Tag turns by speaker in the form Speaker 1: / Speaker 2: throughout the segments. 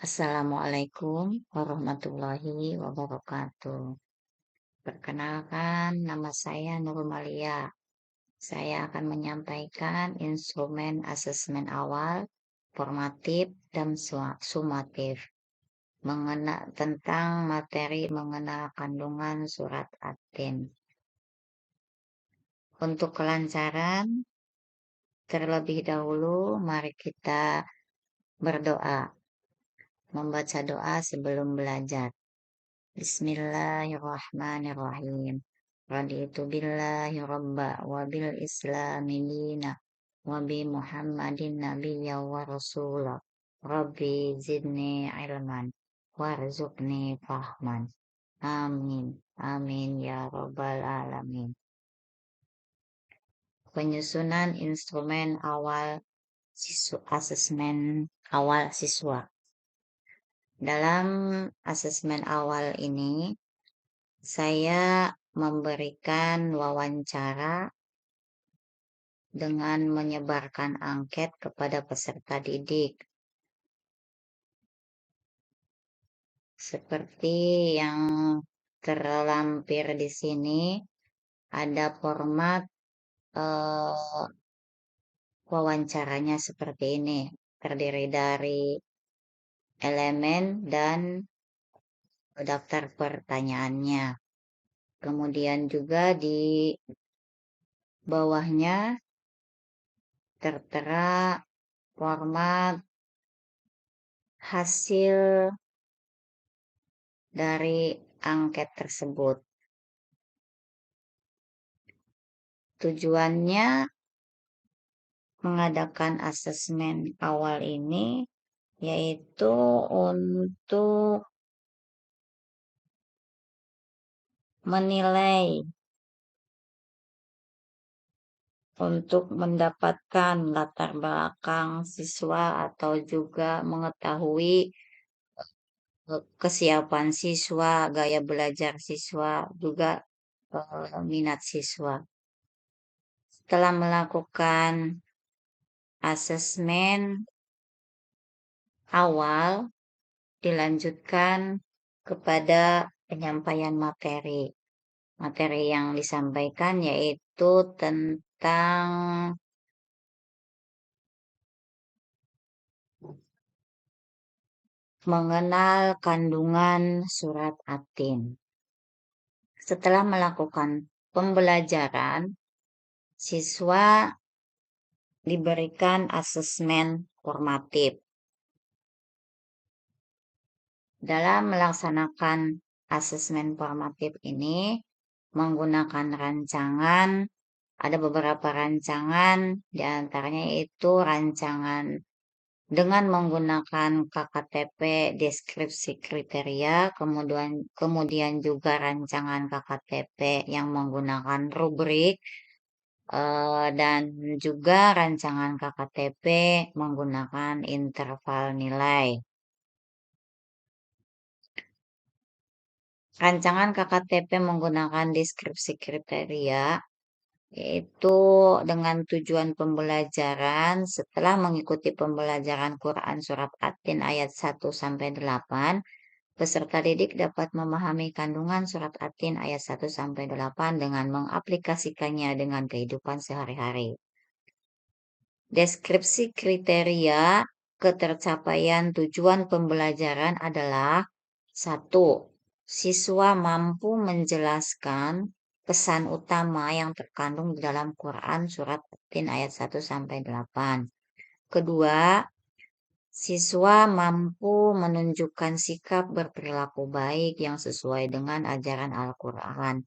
Speaker 1: Assalamualaikum warahmatullahi wabarakatuh. Perkenalkan, nama saya Nurmalia. Saya akan menyampaikan instrumen asesmen awal, formatif, dan sumatif tentang materi mengenal kandungan surat at-tin. Untuk kelancaran, terlebih dahulu mari kita berdoa, membaca doa sebelum belajar. Bismillahirrahmanirrahim. Raditu billahi rabba wa bil islami dina wa bi Muhammadin nabiyya wa rasula. Rabbi zidni ilman warzuqni fahman. Amin. Amin ya rabbal alamin. Penyusunan instrumen awal asesmen awal siswa. Dalam asesmen awal ini, saya memberikan wawancara dengan menyebarkan angket kepada peserta didik. Seperti yang terlampir di sini, ada format wawancaranya seperti ini. Terdiri dari elemen dan daftar pertanyaannya. Kemudian juga di bawahnya tertera format hasil dari angket tersebut. Tujuannya mengadakan asesmen awal ini yaitu untuk menilai, untuk mendapatkan latar belakang siswa atau juga mengetahui kesiapan siswa, gaya belajar siswa, juga minat siswa. Setelah melakukan asesmen awal, dilanjutkan kepada penyampaian materi. Materi yang disampaikan yaitu tentang mengenal kandungan surat at-tin. Setelah melakukan pembelajaran, siswa diberikan asesmen formatif. Dalam melaksanakan asesmen formatif ini menggunakan rancangan, ada beberapa rancangan, diantaranya itu rancangan dengan menggunakan KKTP deskripsi kriteria, kemudian juga rancangan KKTP yang menggunakan rubrik, dan juga rancangan KKTP menggunakan interval nilai. Rancangan KKTP menggunakan deskripsi kriteria yaitu dengan tujuan pembelajaran setelah mengikuti pembelajaran Quran Surat At-Tin ayat 1-8, peserta didik dapat memahami kandungan Surat At-Tin ayat 1-8 dengan mengaplikasikannya dengan kehidupan sehari-hari. Deskripsi kriteria ketercapaian tujuan pembelajaran adalah 1. Siswa mampu menjelaskan pesan utama yang terkandung di dalam Quran Surat At-Tin ayat 1-8. Kedua, siswa mampu menunjukkan sikap berperilaku baik yang sesuai dengan ajaran Al-Quran.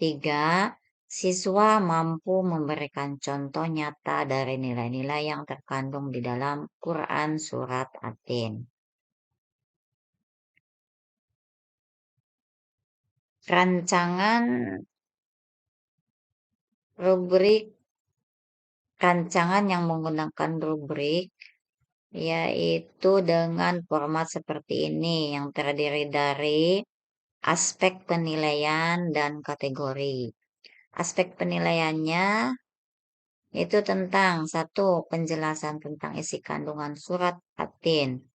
Speaker 1: 3. Siswa mampu memberikan contoh nyata dari nilai-nilai yang terkandung di dalam Quran Surat At-Tin. Rancangan yang menggunakan rubrik yaitu dengan format seperti ini yang terdiri dari aspek penilaian dan kategori. Aspek penilaiannya itu tentang 1. Penjelasan tentang isi kandungan surat At-Tin.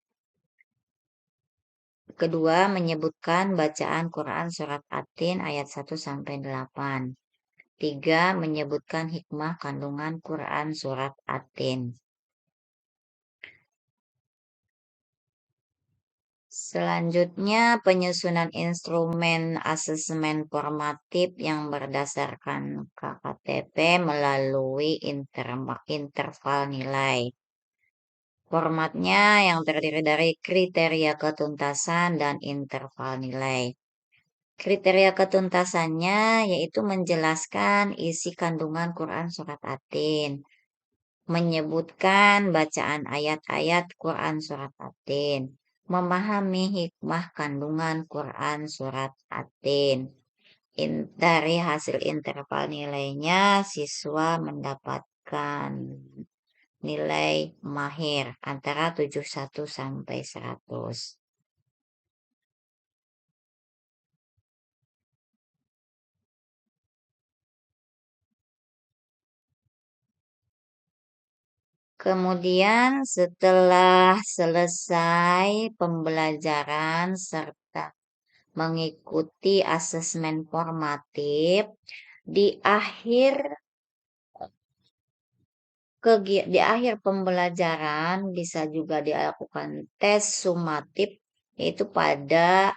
Speaker 1: Kedua, menyebutkan bacaan Quran surat At-Tin ayat 1-8. Tiga, menyebutkan hikmah kandungan Quran surat At-Tin. Selanjutnya, penyusunan instrumen asesmen formatif yang berdasarkan KKTP melalui interval nilai. Formatnya yang terdiri dari kriteria ketuntasan dan interval nilai. Kriteria ketuntasannya yaitu menjelaskan isi kandungan Quran surat At-Tin, menyebutkan bacaan ayat-ayat Quran surat At-Tin, memahami hikmah kandungan Quran surat At-Tin. Dari hasil interval nilainya, siswa mendapatkan nilai mahir antara 71 sampai 100. Kemudian setelah selesai pembelajaran serta mengikuti asesmen formatif, di akhir di akhir pembelajaran bisa juga dilakukan tes sumatif, yaitu pada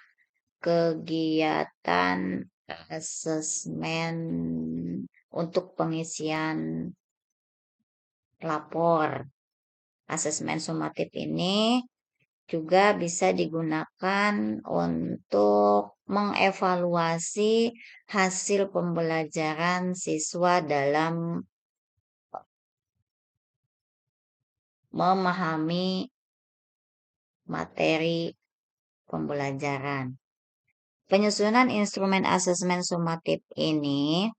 Speaker 1: kegiatan asesmen untuk pengisian lapor. Asesmen sumatif ini juga bisa digunakan untuk mengevaluasi hasil pembelajaran siswa dalam memahami materi pembelajaran. Penyusunan instrumen asesmen sumatif ini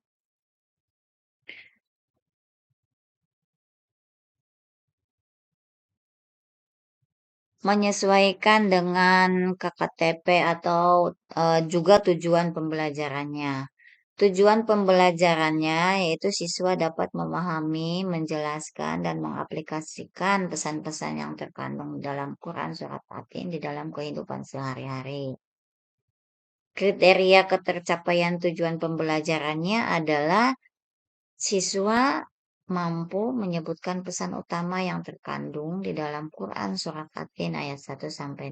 Speaker 1: menyesuaikan dengan KKTP atau juga tujuan pembelajarannya. Tujuan pembelajarannya yaitu siswa dapat memahami, menjelaskan, dan mengaplikasikan pesan-pesan yang terkandung dalam Quran Surat At-Tin di dalam kehidupan sehari-hari. Kriteria ketercapaian tujuan pembelajarannya adalah siswa mampu menyebutkan pesan utama yang terkandung di dalam Quran Surat At-Tin ayat 1-8.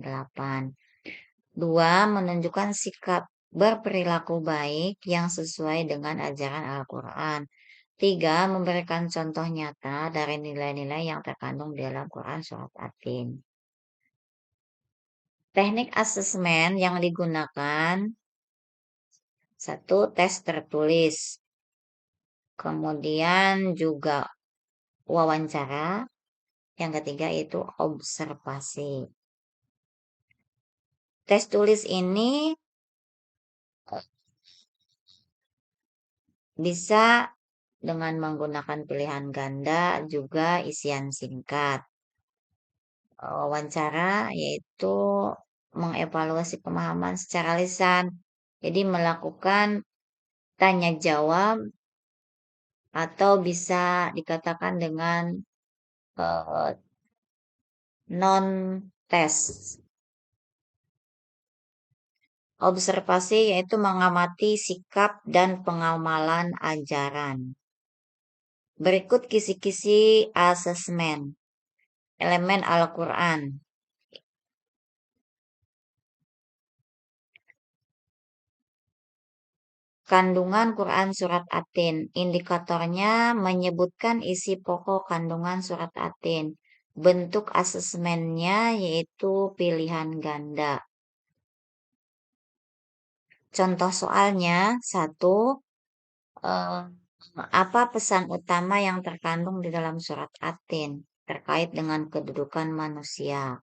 Speaker 1: Dua, menunjukkan sikap berperilaku baik yang sesuai dengan ajaran Al-Quran. Tiga, memberikan contoh nyata dari nilai-nilai yang terkandung di dalam Quran Surat At-Tin. Teknik asesmen yang digunakan, satu, tes tertulis. Kemudian juga wawancara. Yang ketiga itu observasi. Tes tulis ini bisa dengan menggunakan pilihan ganda juga isian singkat. Wawancara yaitu mengevaluasi pemahaman secara lisan. Jadi melakukan tanya jawab atau bisa dikatakan dengan non tes. Observasi yaitu mengamati sikap dan pengamalan ajaran. Berikut kisi-kisi asesmen. Elemen Al-Quran. Kandungan Quran Surat At-Tin. Indikatornya menyebutkan isi pokok kandungan Surat At-Tin. Bentuk asesmennya yaitu pilihan ganda. Contoh soalnya, satu, apa pesan utama yang terkandung di dalam Surat At-Tin terkait dengan kedudukan manusia?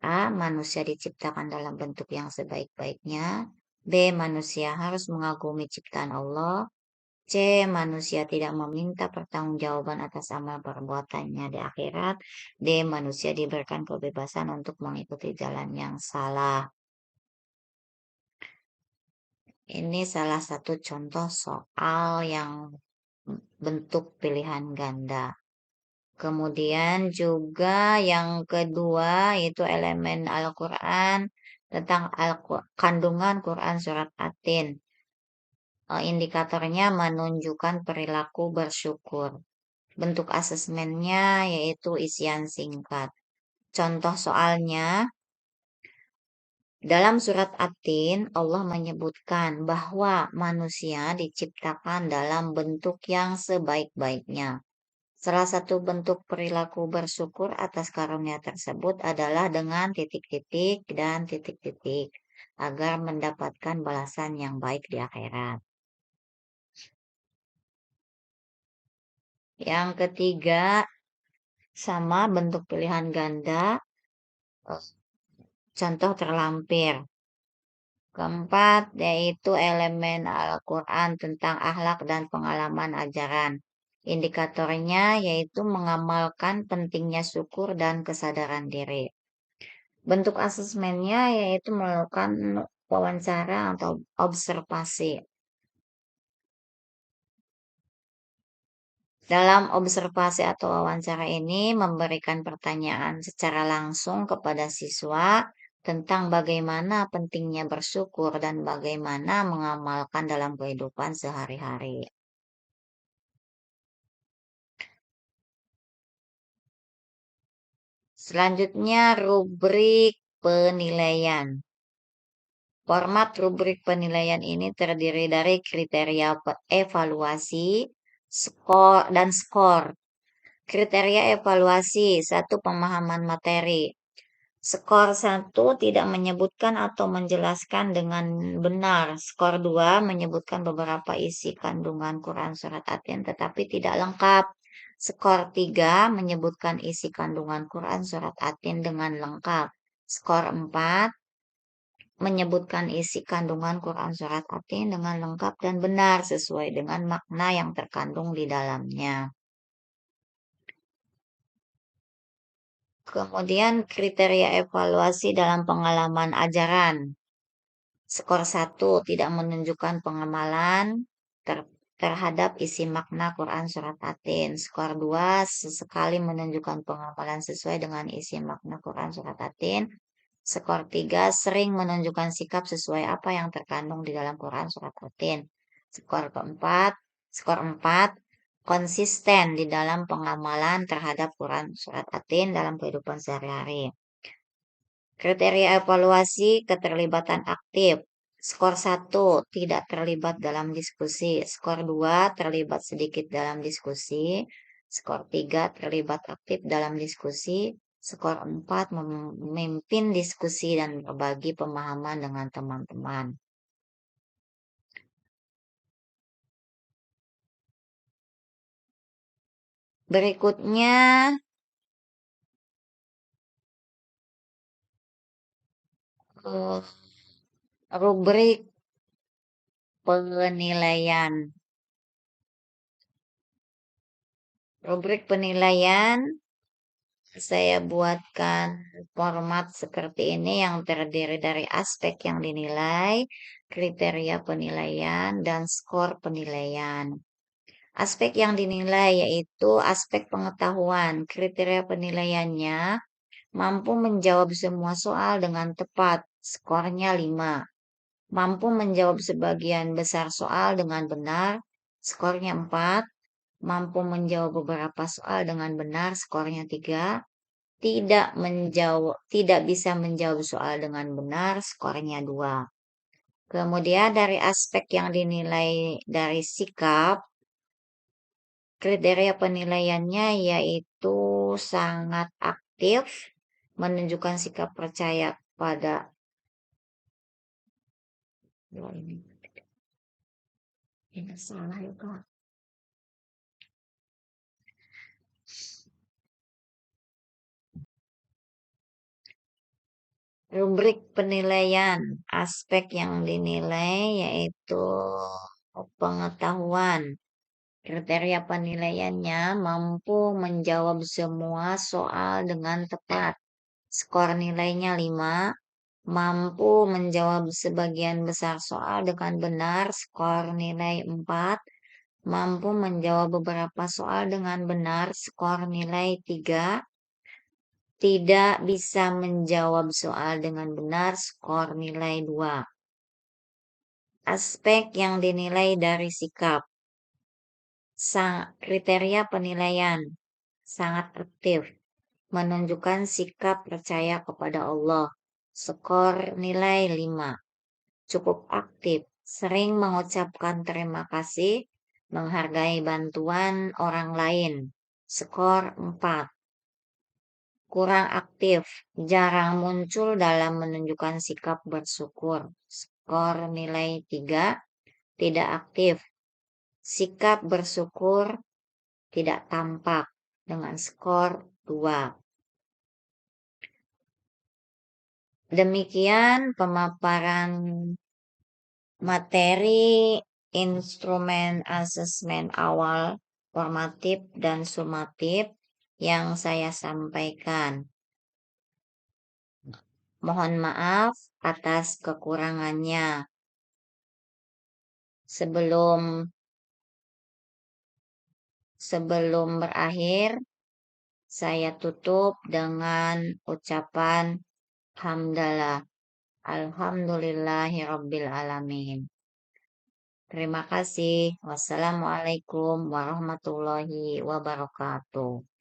Speaker 1: A. Manusia diciptakan dalam bentuk yang sebaik-baiknya. B. Manusia harus mengagumi ciptaan Allah. C. Manusia tidak meminta pertanggungjawaban atas amal perbuatannya di akhirat. D. Manusia diberikan kebebasan untuk mengikuti jalan yang salah. Ini salah satu contoh soal yang bentuk pilihan ganda. Kemudian juga yang kedua yaitu elemen Al-Quran tentang kandungan Quran Surat At-Tin. Indikatornya menunjukkan perilaku bersyukur. Bentuk asesmennya yaitu isian singkat. Contoh soalnya, dalam surat At-Tin, Allah menyebutkan bahwa manusia diciptakan dalam bentuk yang sebaik-baiknya. Salah satu bentuk perilaku bersyukur atas karunia tersebut adalah dengan titik-titik dan titik-titik agar mendapatkan balasan yang baik di akhirat. Yang ketiga, sama bentuk pilihan ganda, contoh terlampir. Keempat, yaitu elemen Al-Quran tentang akhlak dan pengalaman ajaran. Indikatornya yaitu mengamalkan pentingnya syukur dan kesadaran diri. Bentuk asesmennya yaitu melakukan wawancara atau observasi. Dalam observasi atau wawancara ini memberikan pertanyaan secara langsung kepada siswa tentang bagaimana pentingnya bersyukur dan bagaimana mengamalkan dalam kehidupan sehari-hari. Selanjutnya, rubrik penilaian. Format rubrik penilaian ini terdiri dari kriteria evaluasi, skor, dan skor. Kriteria evaluasi, satu pemahaman materi. Skor 1 tidak menyebutkan atau menjelaskan dengan benar. Skor 2 menyebutkan beberapa isi kandungan Quran Surat At-Tin tetapi tidak lengkap. Skor 3 menyebutkan isi kandungan Quran Surat At-Tin dengan lengkap. Skor 4 menyebutkan isi kandungan Quran Surat At-Tin dengan lengkap dan benar sesuai dengan makna yang terkandung di dalamnya. Kemudian kriteria evaluasi dalam pengalaman ajaran. Skor 1 tidak menunjukkan pengamalan terhadap isi makna Quran Surat At-Tin. Skor 2 sesekali menunjukkan pengamalan sesuai dengan isi makna Quran Surat At-Tin. Skor 3 sering menunjukkan sikap sesuai apa yang terkandung di dalam Quran Surat At-Tin. Skor 4 konsisten di dalam pengamalan terhadap Quran Surat At-Tin dalam kehidupan sehari-hari. Kriteria evaluasi keterlibatan aktif. Skor 1 tidak terlibat dalam diskusi. Skor 2 terlibat sedikit dalam diskusi. Skor 3 terlibat aktif dalam diskusi. Skor 4 memimpin diskusi dan berbagi pemahaman dengan teman-teman. Berikutnya, rubrik penilaian. Rubrik penilaian saya buatkan format seperti ini yang terdiri dari aspek yang dinilai, kriteria penilaian, dan skor penilaian. Aspek yang dinilai yaitu aspek pengetahuan. Kriteria penilaiannya mampu menjawab semua soal dengan tepat, skornya 5. Mampu menjawab sebagian besar soal dengan benar, skornya 4. Mampu menjawab beberapa soal dengan benar, skornya 3. Tidak bisa menjawab soal dengan benar, skornya 2. Kemudian dari aspek yang dinilai dari sikap, kriteria penilaiannya yaitu sangat aktif, menunjukkan sikap percaya pada ini salah ya Kak. Rubrik penilaian, aspek yang dinilai yaitu pengetahuan. Kriteria penilaiannya mampu menjawab semua soal dengan tepat. Skor nilainya 5. Mampu menjawab sebagian besar soal dengan benar. Skor nilai 4. Mampu menjawab beberapa soal dengan benar. Skor nilai 3. Tidak bisa menjawab soal dengan benar, skor nilai 2. Aspek yang dinilai dari sikap. Kriteria penilaian. Sangat aktif. Menunjukkan sikap percaya kepada Allah. Skor nilai 5. Cukup aktif. Sering mengucapkan terima kasih. Menghargai bantuan orang lain. Skor 4. Kurang aktif, jarang muncul dalam menunjukkan sikap bersyukur. Skor nilai 3, tidak aktif. Sikap bersyukur tidak tampak dengan skor 2. Demikian pemaparan materi instrumen asesmen awal formatif dan sumatif yang saya sampaikan. Mohon maaf atas kekurangannya. Sebelum berakhir, saya tutup dengan ucapan hamdalah. Alhamdulillahirabbil alamin. Terima kasih. Wassalamualaikum warahmatullahi wabarakatuh.